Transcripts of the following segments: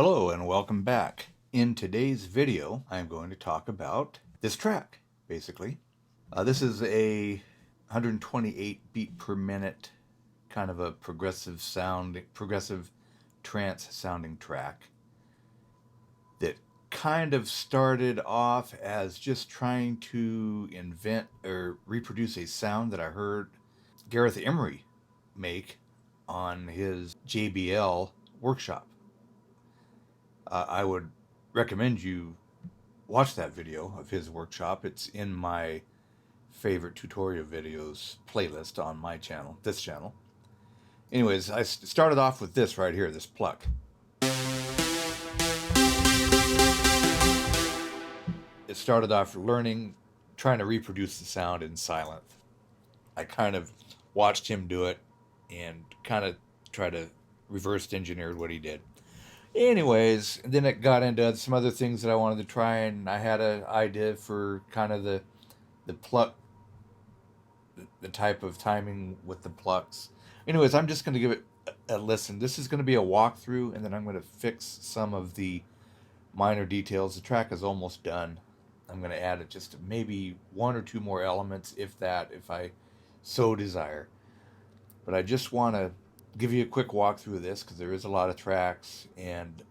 Hello and welcome back. In today's video, I'm going to talk about this track, basically. This is a 128 beat per minute kind of a progressive trance sounding track that kind of started off as just trying to invent or reproduce a sound that I heard Gareth Emery make on his JBL workshop. I would recommend you watch that video of his workshop. It's in my favorite tutorial videos playlist on my channel, this channel. Anyways, I started off with this right here, this Pluck. It started off trying to reproduce the sound in Silent. I kind of watched him do it and kind of try to reverse engineer what he did. Anyways, then it got into some other things that I wanted to try, and I had an idea for kind of the pluck, the type of timing with the plucks. Anyways, I'm just going to give it a listen. This is going to be a walkthrough, and then I'm going to fix some of the minor details. The track is almost done. I'm going to add it just maybe one or two more elements, if I so desire. But I just want to give you a quick walkthrough of this because there is a lot of tracks, and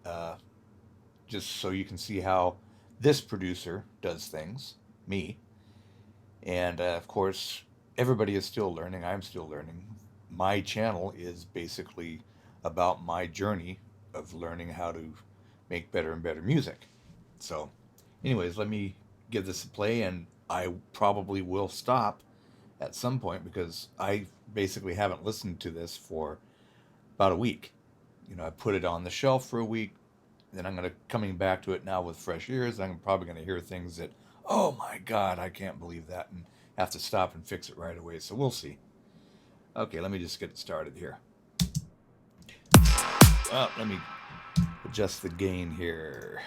just so you can see how this producer does things, me. And of course, everybody is still learning. I'm still learning. My channel is basically about my journey of learning how to make better and better music. So anyways, let me give this a play, and I probably will stop at some point because I basically haven't listened to this for about a week. I put it on the shelf for a week, then I'm coming back to it now with fresh ears. I'm probably going to hear things that, oh my God, I can't believe that, and have to stop and fix it right away. So we'll see. Okay, let me just get it started here. Well, let me adjust the gain here.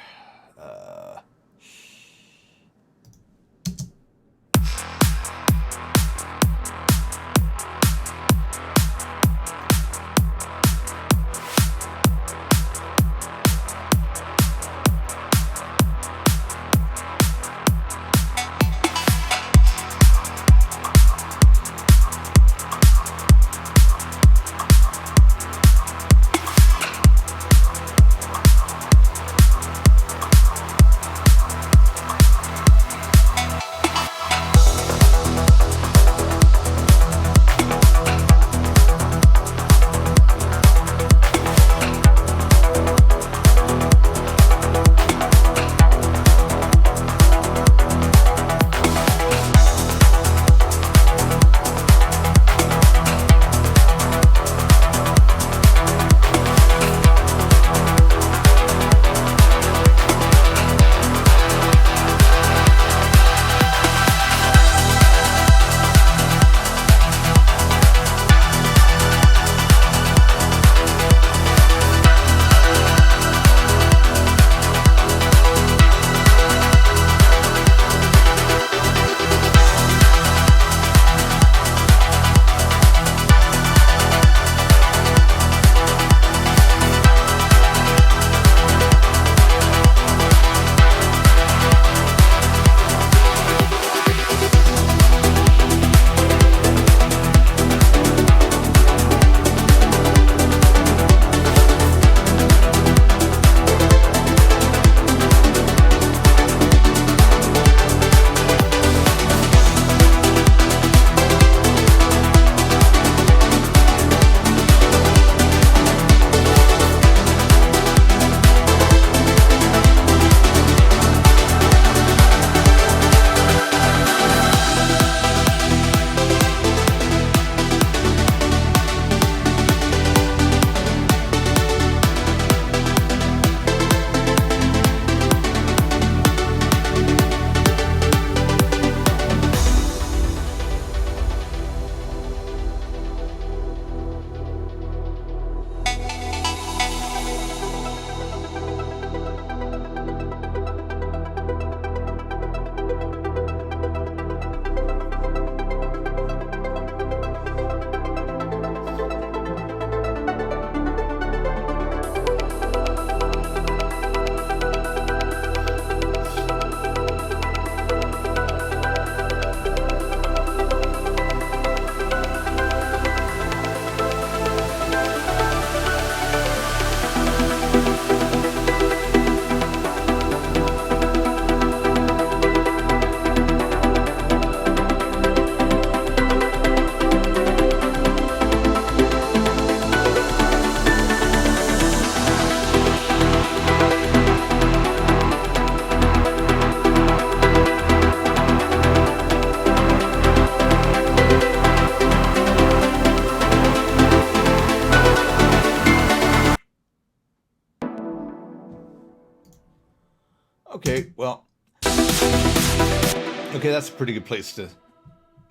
Okay, well, okay, that's a pretty good place to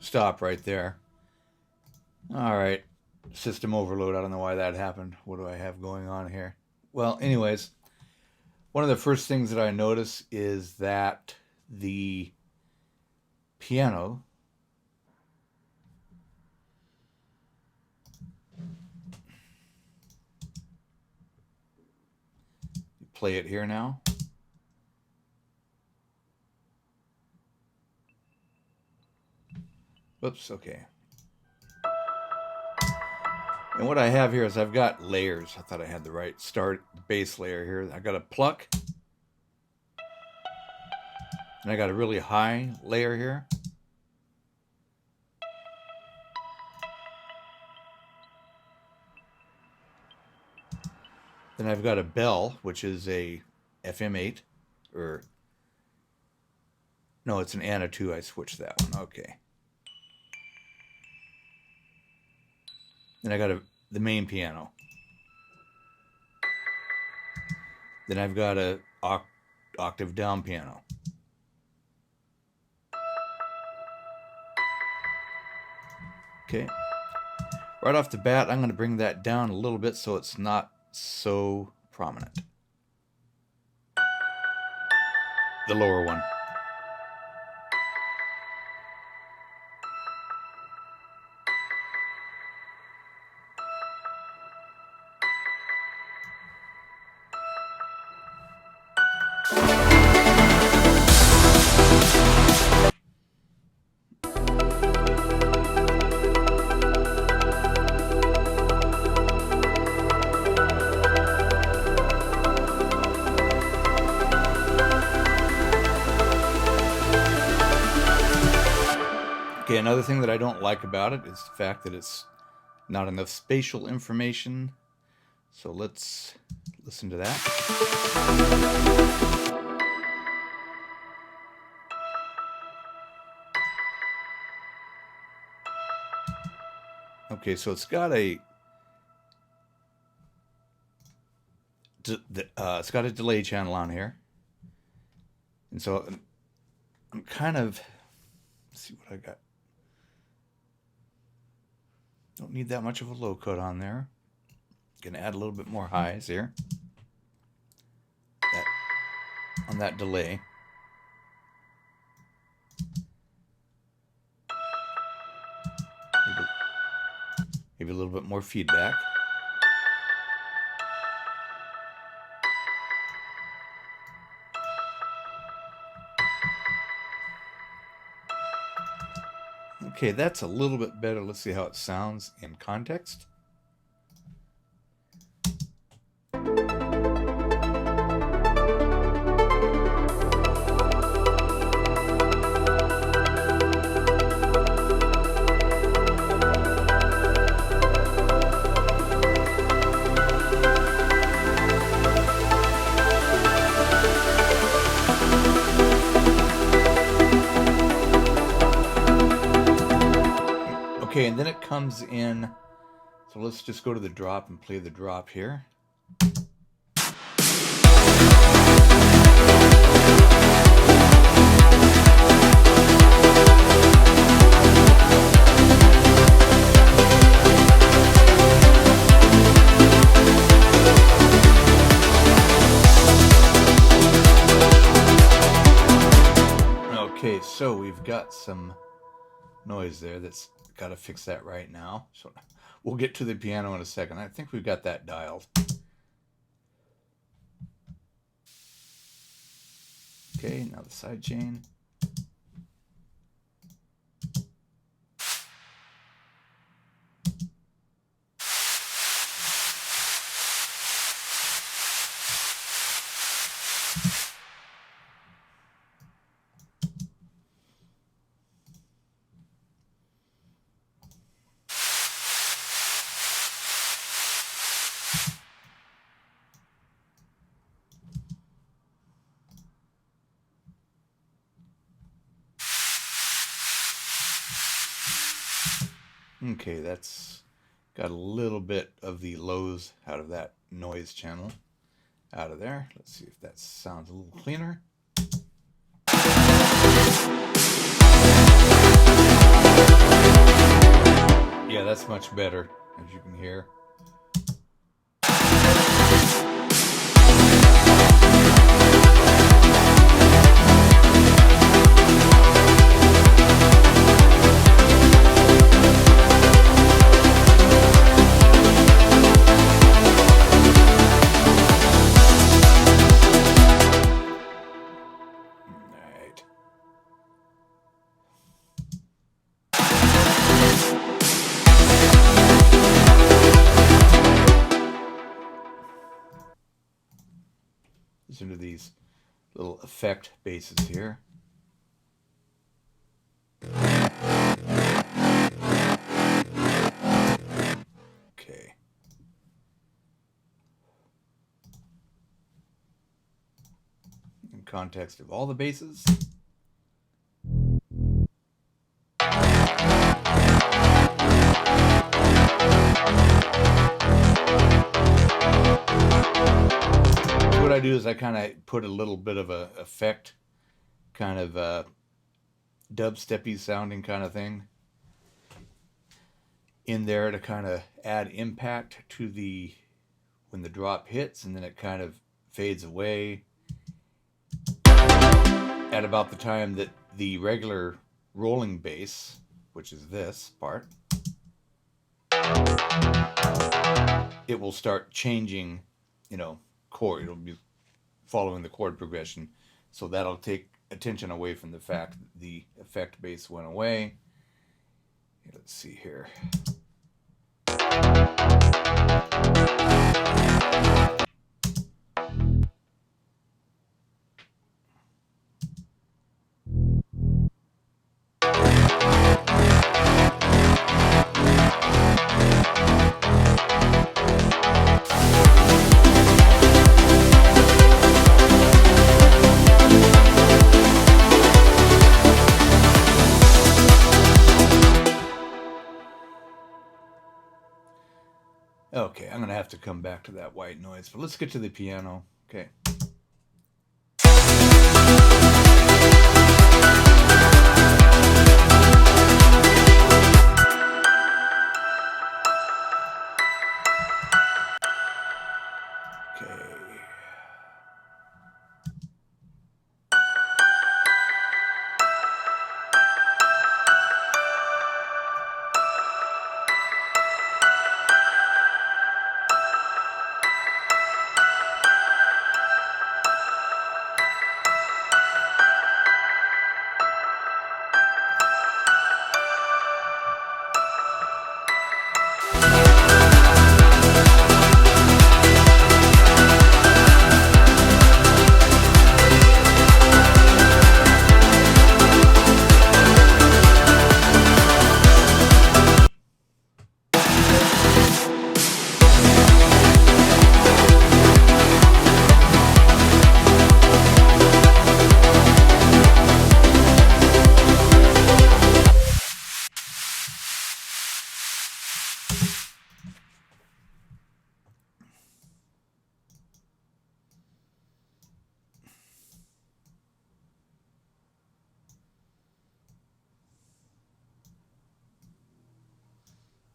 stop right there. All right, system overload. I don't know why that happened. What do I have going on here? Well, anyways, one of the first things that I notice is that the piano play it here now. Whoops, okay. And what I have here is I've got layers. I thought I had the right start base layer here. I got a pluck. And I got a really high layer here. Then I've got a bell, which is a FM8, or no, it's an Ana 2. I switched that one. Okay. Then I got the main piano. Then I've got a octave down piano. Okay. Right off the bat, I'm going to bring that down a little bit so it's not so prominent. The lower one. Okay, another thing that I don't like about it is the fact that it's not enough spatial information. So let's listen to that. Okay, so it's got a delay channel on here, and so I'm kind of, let's see what I got. Don't need that much of a low cut on there. Gonna add a little bit more highs here. On that delay. Maybe a little bit more feedback. Okay, that's a little bit better. Let's see how it sounds in context. Okay, and then it comes in, so let's just go to the drop and play the drop here. Okay, so we've got some noise there that's got to fix that right now. So we'll get to the piano in a second. I think we've got that dialed. Okay, now the side chain. Okay, that's got a little bit of the lows out of that noise channel out of there. Let's see if that sounds a little cleaner. Yeah, that's much better, as you can hear. Listen to these little effect basses here. Okay. In context of all the basses. What I do is I kind of put a little bit of a effect, kind of dubsteppy sounding kind of thing in there to kind of add impact to the when the drop hits, and then it kind of fades away at about the time that the regular rolling bass, which is this part, it will start changing, chord. It'll be following the chord progression. So that'll take attention away from the fact that the effect bass went away. Let's see here. Okay, I'm going to have to come back to that white noise, but let's get to the piano. Okay.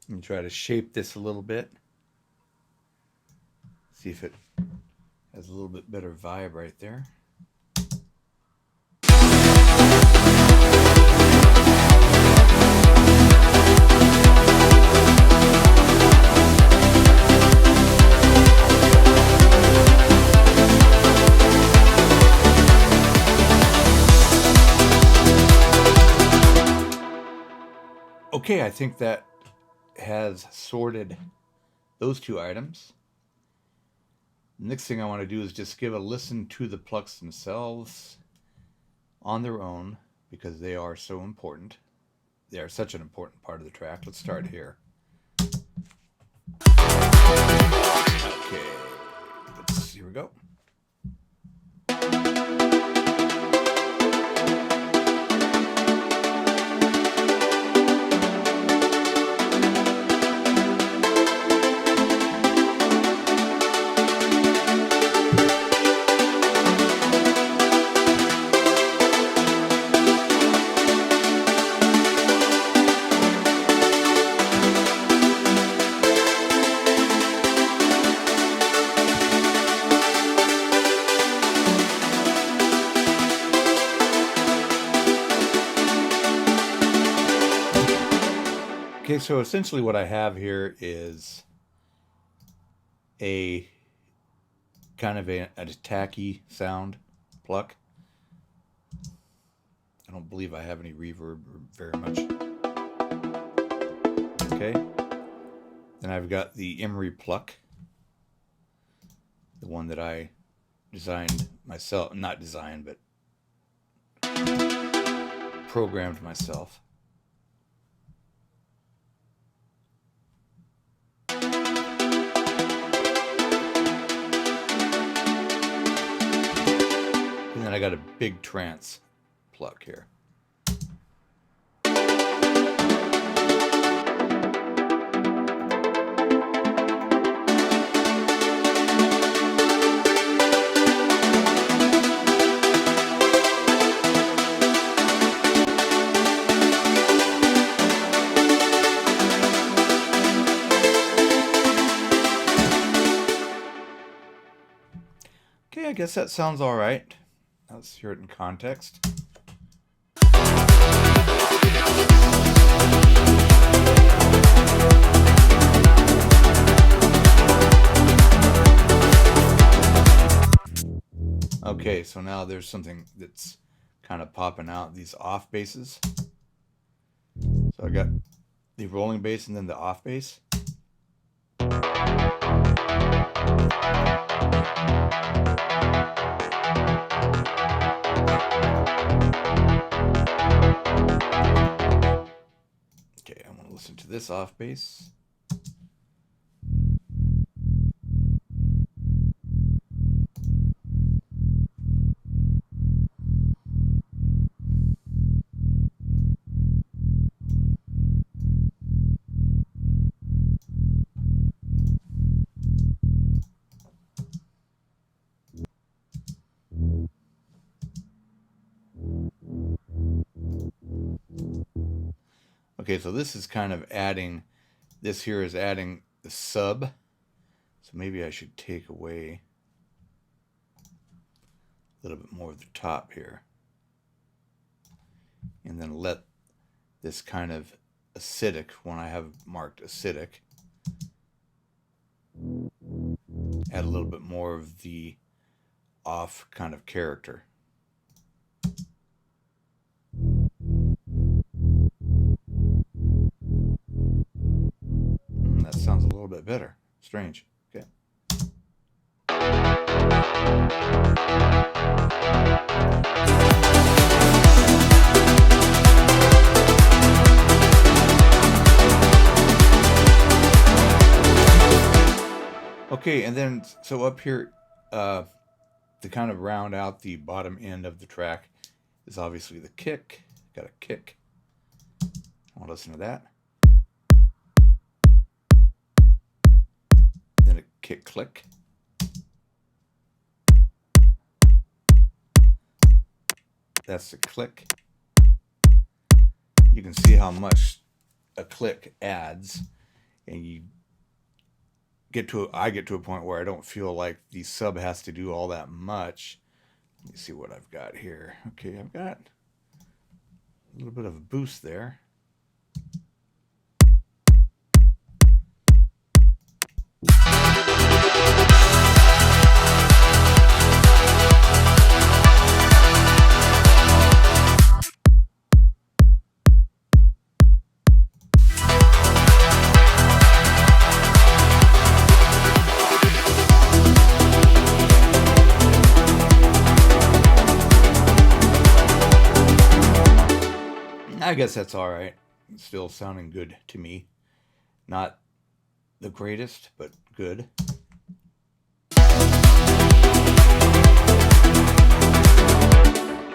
And try to shape this a little bit. See if it has a little bit better vibe right there. Okay, I think that has sorted those two items. The next thing I want to do is just give a listen to the plucks themselves on their own, because they are so important. They are such an important part of the track. Let's start here. Okay, here we go. Okay, so essentially what I have here is a kind of a tacky sound pluck. I don't believe I have any reverb very much. Okay. Then I've got the Emery Pluck, the one that I designed myself, not designed, but programmed myself. And then I got a big Trance pluck here. Okay, I guess that sounds all right. Let's hear it in context. Okay, so now there's something that's kind of popping out, these off basses. So I got the rolling bass and then the off bass. Okay, I want to listen to this off bass. Okay, so this is kind of adding, this here is adding the sub. So maybe I should take away a little bit more of the top here. And then let this kind of acidic, one I have marked acidic, add a little bit more of the off kind of character. That sounds a little bit better. Strange. Okay. Okay, and then so up here, to kind of round out the bottom end of the track is obviously the kick. Got a kick. I want to listen to that. Then a kick click. That's the click. You can see how much a click adds, and I get to a point where I don't feel like the sub has to do all that much. Let me see what I've got here. Okay, I've got a little bit of a boost there. I guess that's all right. It's still sounding good to me. Not the greatest, but good.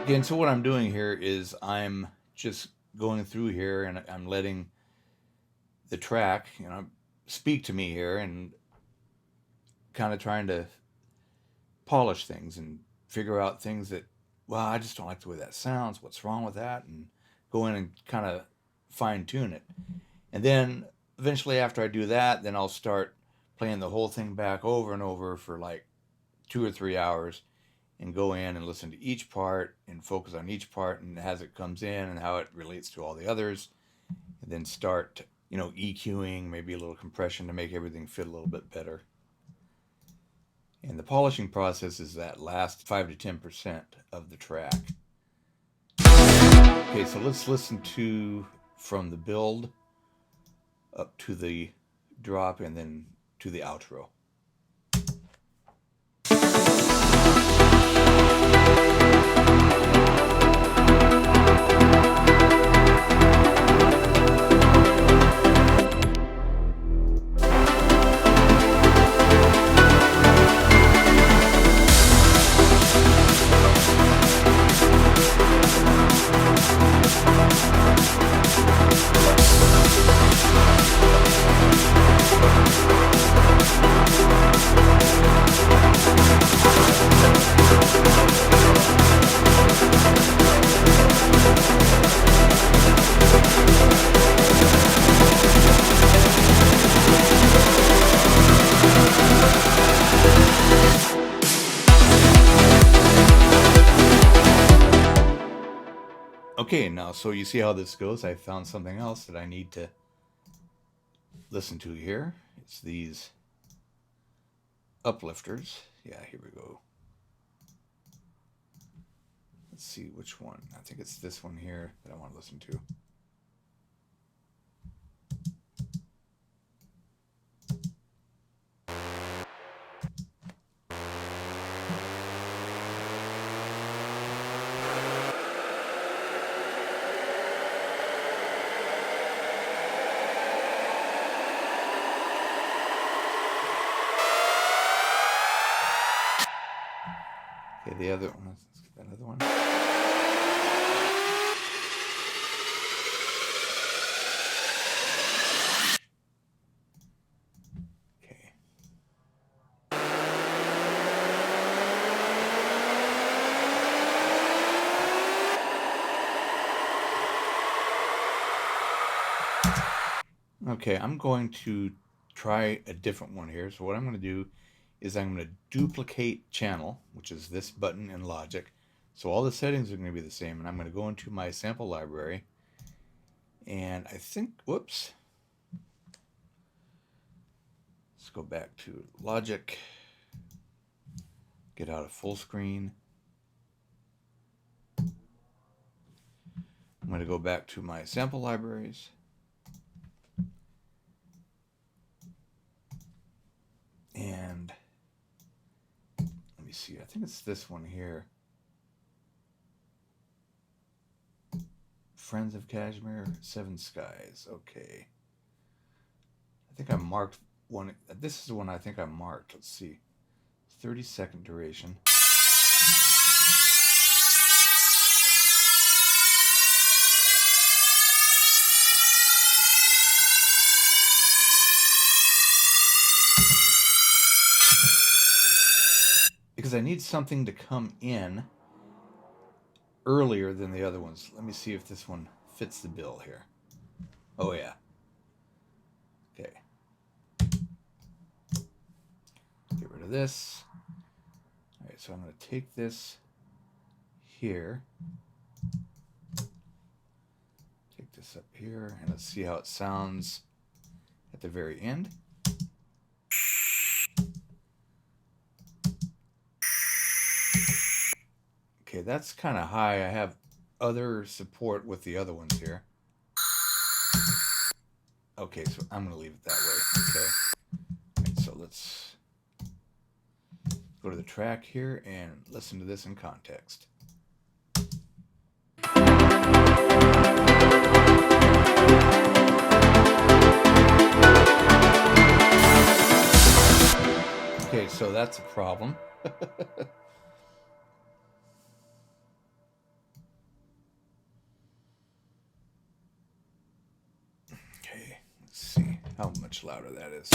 Again, so what I'm doing here is I'm just going through here and I'm letting the track, speak to me here and kind of trying to polish things and figure out things that, well, I just don't like the way that sounds. What's wrong with that? And go in and kind of fine tune it. And then eventually after I do that, then I'll start playing the whole thing back over and over for like 2 or 3 hours and go in and listen to each part and focus on each part and as it comes in and how it relates to all the others. And then start EQing, maybe a little compression to make everything fit a little bit better. And the polishing process is that last 5 to 10% of the track. Okay, so let's listen to from the build up to the drop and then to the outro. Okay, now, so you see how this goes. I found something else that I need to listen to here. It's these uplifters. Yeah, here we go. Let's see which one. I think it's this one here that I want to listen to. Okay, the other one. Let's get that other one. Okay. Okay, I'm going to try a different one here. So what I'm going to do is I'm going to duplicate channel, which is this button in Logic. So all the settings are going to be the same, and I'm going to go into my sample library, and I think, whoops, let's go back to Logic, get out of full screen. I'm going to go back to my sample libraries. And let me see, I think it's this one here. Friends of Kashmir, Seven Skies. Okay. I think I marked one. This is the one I think I marked. Let's see. 30-second duration. Because I need something to come in earlier than the other ones. Let me see if this one fits the bill here. Oh yeah. Okay. Get rid of this. All right, so I'm going to take this here. Take this up here, and let's see how it sounds at the very end. Okay, that's kind of high. I have other support with the other ones here. Okay, so I'm going to leave it that way. Okay. All right, so let's go to the track here and listen to this in context. Okay, so that's a problem. Okay, let's see how much louder that is.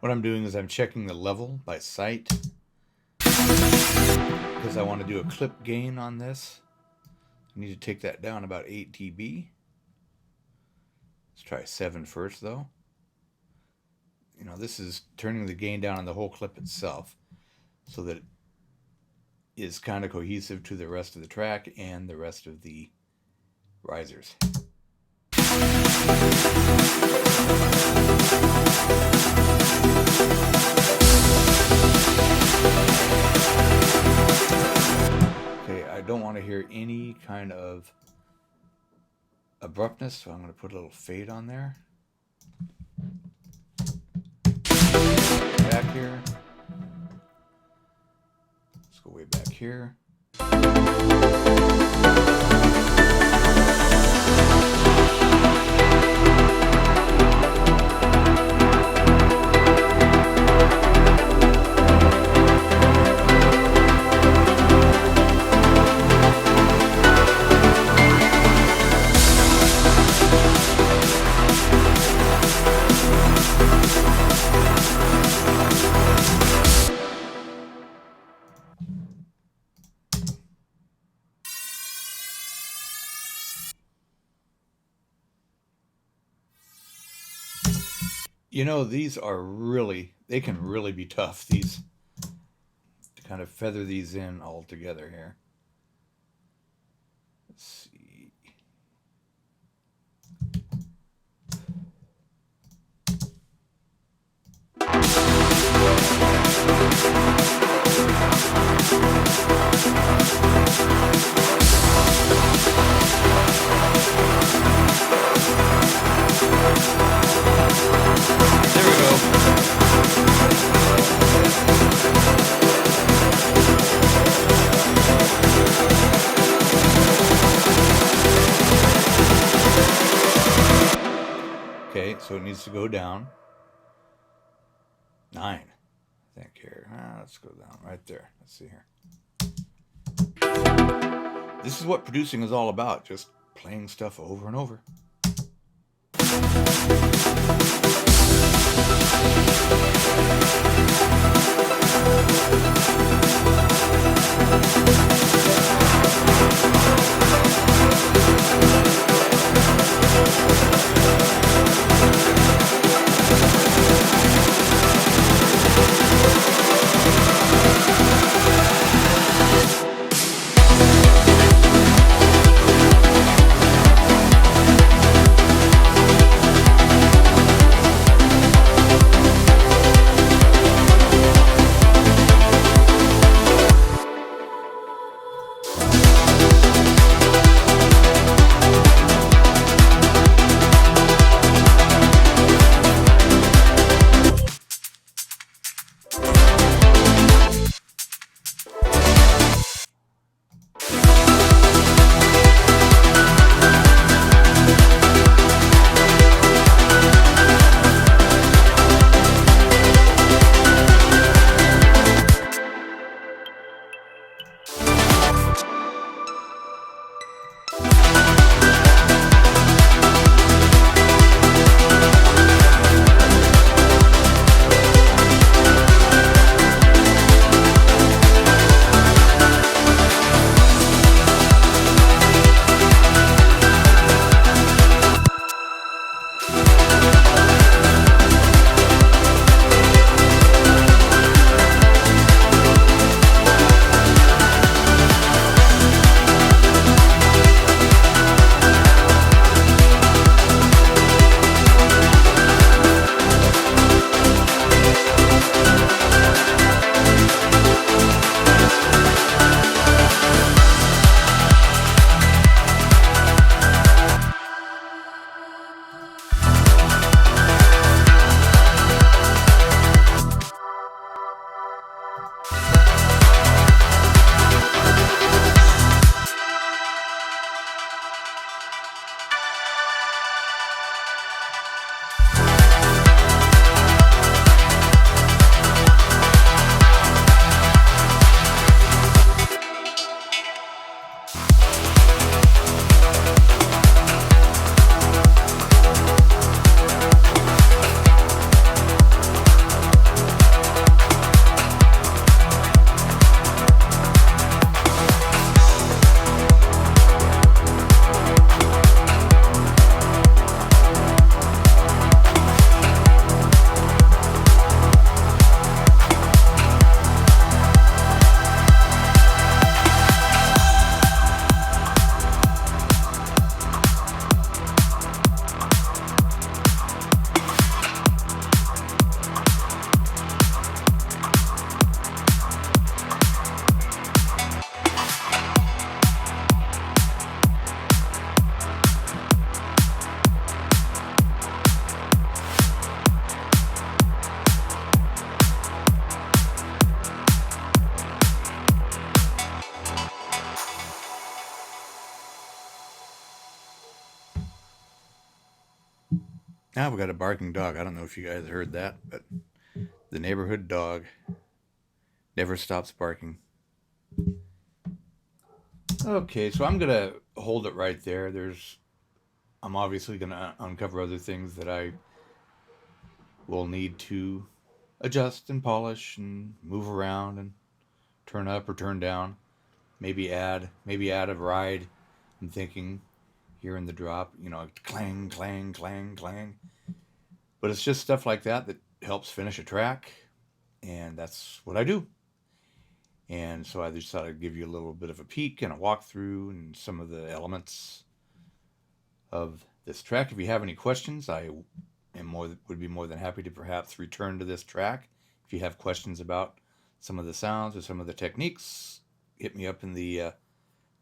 What I'm doing is I'm checking the level by sight because I want to do a clip gain on this. I need to take that down about 8 dB. Let's try 7 first though. You know, this is turning the gain down on the whole clip itself so that it is kind of cohesive to the rest of the track and the rest of the risers. Okay, I don't want to hear any kind of abruptness, so I'm going to put a little fade on there. Back here. Let's go way back here. You know, these are really, they can really be tough, these, to kind of feather these in all together here. Let's see. There we go. Okay, so it needs to go down. 9, I think here. Let's go down right there. Let's see here. This is what producing is all about, just playing stuff over and over. Now we've got a barking dog. I don't know if you guys heard that, but the neighborhood dog never stops barking. Okay, so I'm gonna hold it right there. I'm obviously gonna uncover other things that I will need to adjust and polish and move around and turn up or turn down. Maybe add a ride. I'm thinking here in the drop, clang, clang, clang, clang. But it's just stuff like that that helps finish a track, and that's what I do. And so I just thought I'd give you a little bit of a peek and a walkthrough and some of the elements of this track. If you have any questions, would be more than happy to perhaps return to this track. If you have questions about some of the sounds or some of the techniques, hit me up in the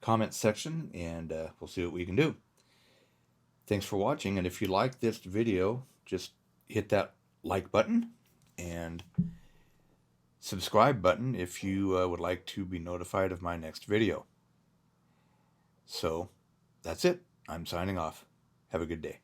comments section, and we'll see what we can do. Thanks for watching, and if you like this video, just hit that like button and subscribe button if you would like to be notified of my next video. So that's it. I'm signing off. Have a good day.